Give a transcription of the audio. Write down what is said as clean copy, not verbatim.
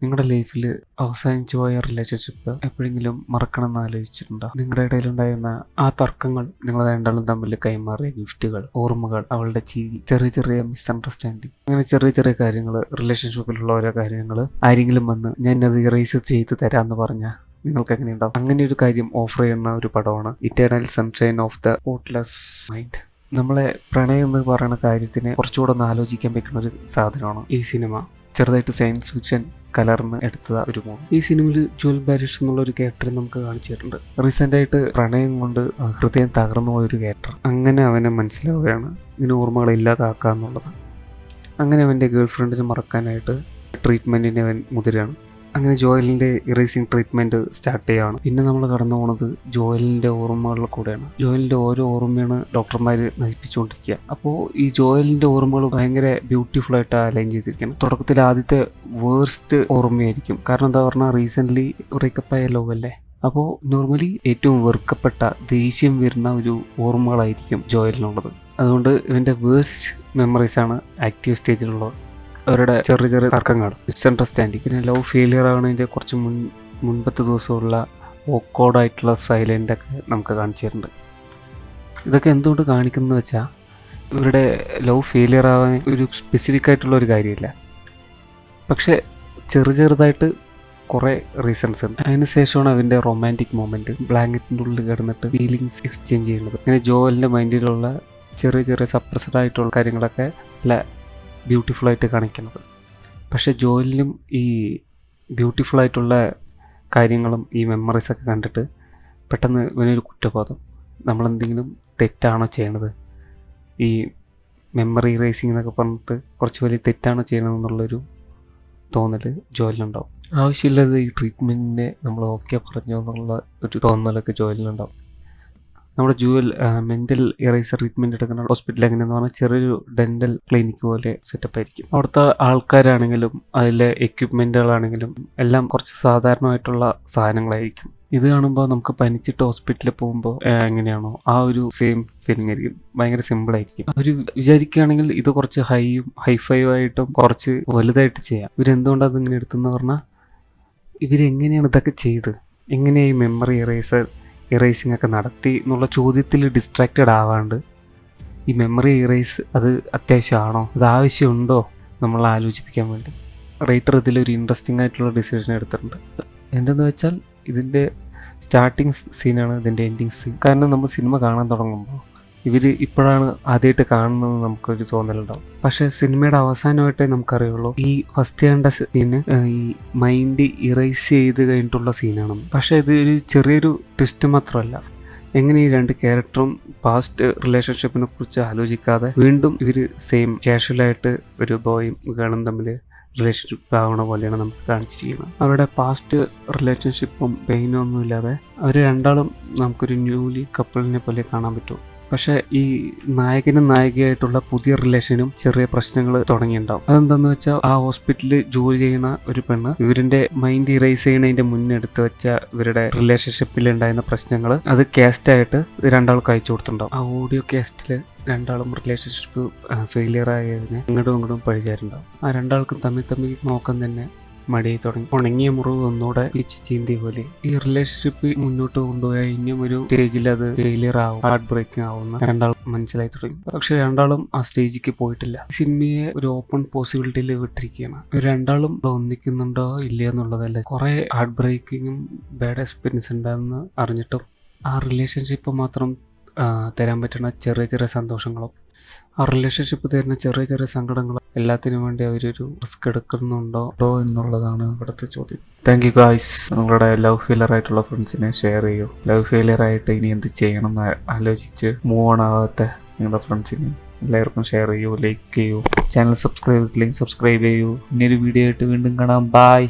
നിങ്ങളുടെ ലൈഫിൽ അവസാനിച്ചു പോയ റിലേഷൻഷിപ്പ് എപ്പോഴെങ്കിലും മറക്കണം എന്ന് ആലോചിച്ചിട്ടുണ്ടോ? നിങ്ങളുടെ ഇടയിലുണ്ടായിരുന്ന ആ തർക്കങ്ങൾ, നിങ്ങൾ രണ്ടാളും തമ്മിൽ കൈമാറിയ ഗിഫ്റ്റുകൾ, ഓർമ്മകൾ, അവളുടെ ചിരി, ചെറിയ ചെറിയ മിസ്അണ്ടർസ്റ്റാൻഡിങ്, അങ്ങനെ ചെറിയ ചെറിയ കാര്യങ്ങൾ, റിലേഷൻഷിപ്പിലുള്ള ഓരോ കാര്യങ്ങൾ ആരെങ്കിലും വന്ന് ഞാൻ അത് ഇറേസ് ചെയ്ത് തരാമെന്ന് പറഞ്ഞാൽ നിങ്ങൾക്ക് എങ്ങനെയുണ്ടാവും? അങ്ങനെ ഒരു കാര്യം ഓഫർ ചെയ്യുന്ന ഒരു പടമാണ് eternal sunshine of the spotless mind. നമ്മളെ പ്രണയം എന്ന് പറയുന്ന കാര്യത്തിനെ കുറച്ചുകൂടെ ഒന്ന് ആലോചിക്കാൻ വെക്കുന്ന ഒരു സാധനമാണ് ഈ സിനിമ. ചെറുതായിട്ട് സയൻസ് ഫിക്ഷൻ കലർന്ന് എടുത്ത ഒരു മൂവി. ഈ സിനിമയിൽ ജുവൽ ബാരിഷ് എന്നുള്ള ഒരു ക്യാരക്ടറെ നമുക്ക് കാണിച്ചിട്ടുണ്ട്. റീസെന്റ് ആയിട്ട് പ്രണയം കൊണ്ട് ഹൃദയം തകർന്നു പോയൊരു ക്യാരക്ടർ. അങ്ങനെ അവനെ മനസ്സിലാവുകയാണ് ഇങ്ങനെ ഓർമ്മകൾ ഇല്ലാതാക്കുക എന്നുള്ളത്. അങ്ങനെ അവൻ്റെ ഗേൾ ഫ്രണ്ടിനെ മറക്കാനായിട്ട് ട്രീറ്റ്മെന്റിന് അവൻ മുതിരാണ്. അങ്ങനെ ജോയലിൻ്റെ ഇറേസിങ് ട്രീറ്റ്മെൻറ്റ് സ്റ്റാർട്ട് ചെയ്യുകയാണ്. പിന്നെ നമ്മൾ കടന്നു പോകുന്നത് ജോയലിൻ്റെ ഓർമ്മകളിൽ കൂടെയാണ്. ജോയലിൻ്റെ ഓരോ ഓർമ്മയാണ് ഡോക്ടർമാർ നശിപ്പിച്ചുകൊണ്ടിരിക്കുക. അപ്പോൾ ഈ ജോയലിൻ്റെ ഓർമ്മകൾ ഭയങ്കര ബ്യൂട്ടിഫുൾ ആയിട്ട് അലൈൻ ചെയ്തിരിക്കണം. തുടക്കത്തിൽ ആദ്യത്തെ വേർസ്റ്റ് ഓർമ്മയായിരിക്കും. കാരണം എന്താ പറഞ്ഞാൽ റീസെൻ്റ്ലി ബ്രേക്കപ്പായ ലവ് അല്ലേ. അപ്പോൾ നോർമലി ഏറ്റവും വെറുക്കപ്പെട്ട, ദേഷ്യം വരുന്ന ഒരു ഓർമ്മകളായിരിക്കും ജോയലിനുള്ളത്. അതുകൊണ്ട് ഇവൻ്റെ വേഴ്സ്റ്റ് മെമ്മറീസാണ് ആക്റ്റീവ് സ്റ്റേജിലുള്ളത്. അവരുടെ ചെറിയ ചെറിയ തർക്കങ്ങൾ, മിസ്അണ്ടർസ്റ്റാൻഡിങ്, പിന്നെ ലവ് ഫെയിലിയർ ആവുന്നതിൻ്റെ കുറച്ച് മുൻപത്തെ ദിവസമുള്ള ഓക്കോർഡായിട്ടുള്ള സൈലൻ്റൊക്കെ നമുക്ക് കാണിച്ചു തരുന്നുണ്ട്. ഇതൊക്കെ എന്തുകൊണ്ട് കാണിക്കുന്നത് വെച്ചാൽ ഇവരുടെ ലവ് ഫെയിലിയർ ആവാൻ ഒരു സ്പെസിഫിക് ആയിട്ടുള്ള ഒരു കാര്യമില്ല, പക്ഷേ ചെറുതായിട്ട് കുറേ റീസൺസ് ഉണ്ട്. അതിന് ശേഷമാണ് അതിൻ്റെ റൊമാൻറ്റിക് മൊമെൻറ്റ് ബ്ലാങ്കറ്റിൻ്റെ ഉള്ളിൽ കിടന്നിട്ട് ഫീലിങ്സ് എക്സ്ചേഞ്ച് ചെയ്യുന്നത്. അങ്ങനെ ജോയലിൻ്റെ മൈൻഡിലുള്ള ചെറിയ സപ്രസ്ഡ് ആയിട്ടുള്ള കാര്യങ്ങളൊക്കെ അല്ല ബ്യൂട്ടിഫുള്ളായിട്ട് കാണിക്കുന്നത്. പക്ഷേ ജോയലിനും ഈ ബ്യൂട്ടിഫുള്ളായിട്ടുള്ള കാര്യങ്ങളും ഈ മെമ്മറീസൊക്കെ കണ്ടിട്ട് പെട്ടെന്ന് ഇവനൊരു കുറ്റബോധം, നമ്മളെന്തെങ്കിലും തെറ്റാണോ ചെയ്യണത്, ഈ മെമ്മറി ഇറേസിംഗ് എന്നൊക്കെ പറഞ്ഞിട്ട് കുറച്ച് വലിയ തെറ്റാണോ ചെയ്യണമെന്നുള്ളൊരു തോന്നൽ ജോയലിനുണ്ടാവും. ആവശ്യമില്ലാതെ ഈ ട്രീറ്റ്മെൻറ്റിനെ നമ്മൾ ഓക്കെ പറഞ്ഞു എന്നുള്ള ഒരു തോന്നലൊക്കെ ജോയലിനുണ്ടാവും. നമ്മുടെ മെൻ്റൽ ഇറേസർ ട്രീറ്റ്മെൻറ്റ് എടുക്കുന്ന ഹോസ്പിറ്റൽ എങ്ങനെയെന്ന് പറഞ്ഞാൽ ചെറിയൊരു ഡെൻ്റൽ ക്ലിനിക്ക് പോലെ സെറ്റപ്പ് ആയിരിക്കും. അവിടുത്തെ ആൾക്കാരാണെങ്കിലും അതിലെ എക്യുപ്മെൻറ്റുകളാണെങ്കിലും എല്ലാം കുറച്ച് സാധാരണമായിട്ടുള്ള സാധനങ്ങളായിരിക്കും. ഇത് കാണുമ്പോൾ നമുക്ക് പനിച്ചിട്ട് ഹോസ്പിറ്റലിൽ പോകുമ്പോൾ എങ്ങനെയാണോ ആ ഒരു സെയിം ഫീലിംഗ് ആയിരിക്കും. ഭയങ്കര സിമ്പിളായിരിക്കും. അവർ വിചാരിക്കുകയാണെങ്കിൽ ഇത് കുറച്ച് ഹൈഫൈവ് ആയിട്ടും കുറച്ച് വലുതായിട്ട് ചെയ്യാം. ഇവരെന്തുകൊണ്ടാണ് അതിങ്ങനെ എടുത്തെന്ന് പറഞ്ഞാൽ ഇവരെങ്ങനെയാണ് ഇതൊക്കെ ചെയ്ത്, എങ്ങനെയാണ് ഈ മെമ്മറി ഇറേസിംഗ് ഒക്കെ നടത്തി എന്നുള്ള ചോദ്യത്തിൽ ഡിസ്ട്രാക്റ്റഡ് ആവാണ്ട് ഈ മെമ്മറി ഇറേസ് അത് അത്യാവശ്യമാണോ, അത് ആവശ്യമുണ്ടോ നമ്മൾ ആലോചിപ്പിക്കാൻ വേണ്ടി റൈറ്റർ ഇതിലൊരു ഇൻട്രസ്റ്റിംഗ് ആയിട്ടുള്ള ഡിസിഷൻ എടുത്തിട്ടുണ്ട്. എന്തെന്ന് വെച്ചാൽ ഇതിൻ്റെ സ്റ്റാർട്ടിങ് സീനാണ് ഇതിൻ്റെ എൻഡിങ് സീൻ. കാരണം നമ്മൾ സിനിമ കാണാൻ തുടങ്ങുമ്പോൾ ഇവർ ഇപ്പോഴാണ് ആദ്യമായിട്ട് കാണുന്നത് നമുക്കൊരു തോന്നലുണ്ടാവും. പക്ഷേ സിനിമയുടെ അവസാനമായിട്ടേ നമുക്കറിയുള്ളൂ ഈ ഫസ്റ്റ് കണ്ട സീന് ഈ മൈൻഡ് ഇറേസ് ചെയ്ത് കഴിഞ്ഞിട്ടുള്ള സീനാണ്. പക്ഷേ ഇത് ഒരു ചെറിയൊരു ട്വിസ്റ്റ് മാത്രമല്ല. എങ്ങനെ ഈ രണ്ട് ക്യാരക്ടറും പാസ്റ്റ് റിലേഷൻഷിപ്പിനെ കുറിച്ച് ആലോചിക്കാതെ വീണ്ടും ഇവർ സെയിം കാഷ്വലായിട്ട് ഒരു ബോയും ഗേളും തമ്മിൽ റിലേഷൻഷിപ്പ് ആവണ പോലെയാണ് നമുക്ക് കാണിച്ച് ചെയ്യുന്നത്. അവരുടെ പാസ്റ്റ് റിലേഷൻഷിപ്പും പെയിനും ഒന്നും ഇല്ലാതെ അവർ രണ്ടാളും നമുക്കൊരു ന്യൂലി കപ്പിളിനെ പോലെ കാണാൻ പറ്റും. പക്ഷേ ഈ നായകനും നായികയായിട്ടുള്ള പുതിയ റിലേഷനും ചെറിയ പ്രശ്നങ്ങൾ തുടങ്ങിയിട്ടുണ്ടാവും. അതെന്താന്ന് വെച്ചാൽ ആ ഹോസ്പിറ്റലിൽ ജോലി ചെയ്യുന്ന ഒരു പെണ്ണ് ഇവരുടെ മൈൻഡ് ഇറേസ് ചെയ്യുന്നതിൻ്റെ മുന്നേ എടുത്ത് വെച്ച ഇവരുടെ റിലേഷൻഷിപ്പിൽ ഉണ്ടായിരുന്ന പ്രശ്നങ്ങൾ അത് കാസ്റ്റായിട്ട് രണ്ടാൾക്ക് അയച്ചു കൊടുത്തിട്ടുണ്ടാവും. ആ ഓഡിയോ കാസ്റ്റിൽ രണ്ടാളും റിലേഷൻഷിപ്പ് ഫെയിലിയർ ആയതിനെ ഇങ്ങോട്ടും പഴിചാരുണ്ടാവും. ആ രണ്ടാൾക്കും തമ്മിൽ നോക്കാൻ തന്നെ മടിയായി തുടങ്ങി. ഉണങ്ങിയ മുറിവ് ഒന്നുകൂടെ പിച്ച് ചീന്തിയ പോലെ ഈ റിലേഷൻഷിപ്പ് മുന്നോട്ട് കൊണ്ടുപോയാൽ ഇനിയും ഒരു സ്റ്റേജിൽ അത് ഫെയിലിയർ ആവും, ഹാർട്ട് ബ്രേക്കിംഗ് ആവുന്ന രണ്ടാളും മനസ്സിലായി തുടങ്ങി. പക്ഷെ രണ്ടാളും ആ സ്റ്റേജിലേക്ക് പോയിട്ടില്ല. സിനിമയെ ഒരു ഓപ്പൺ പോസിബിലിറ്റിയിൽ വിട്ടിരിക്കുകയാണ്. രണ്ടാളും ഒന്നിക്കുന്നുണ്ടോ ഇല്ലയോ എന്നുള്ളതല്ല, കുറെ ഹാർട്ട് ബ്രേക്കിങ്ങും ബാഡ് എക്സ്പീരിയൻസ് ഉണ്ടാകുന്ന അറിഞ്ഞിട്ടും ആ റിലേഷൻഷിപ്പ് മാത്രം തരാൻ പറ്റുന്ന ചെറിയ സന്തോഷങ്ങളും ആ റിലേഷൻഷിപ്പ് തരുന്ന ചെറിയ സങ്കടങ്ങളും എല്ലാത്തിനും വേണ്ടി അവരൊരു റിസ്ക് എടുക്കുന്നുണ്ടോ എന്നുള്ളതാണ് ഇവിടുത്തെ ചോദ്യം. Thank you guys. നിങ്ങളുടെ ലവ് ഫെയിലിയർ ആയിട്ടുള്ള ഫ്രണ്ട്സിനെ ഷെയർ ചെയ്യൂ. ലവ് ഫെയിലിയർ ആയിട്ട് ഇനി എന്ത് ചെയ്യണം എന്ന് ആലോചിച്ച് മൂവ് ഓൺ ആവാത്ത നിങ്ങളുടെ ഫ്രണ്ട്സിന് എല്ലാവർക്കും ഷെയർ ചെയ്യൂ, ലൈക്ക് ചെയ്യൂ, ചാനൽ സബ്സ്ക്രൈബ് ചെയ്യൂ. ഇനിയൊരു വീഡിയോ ആയിട്ട് വീണ്ടും കാണാം. ബൈ.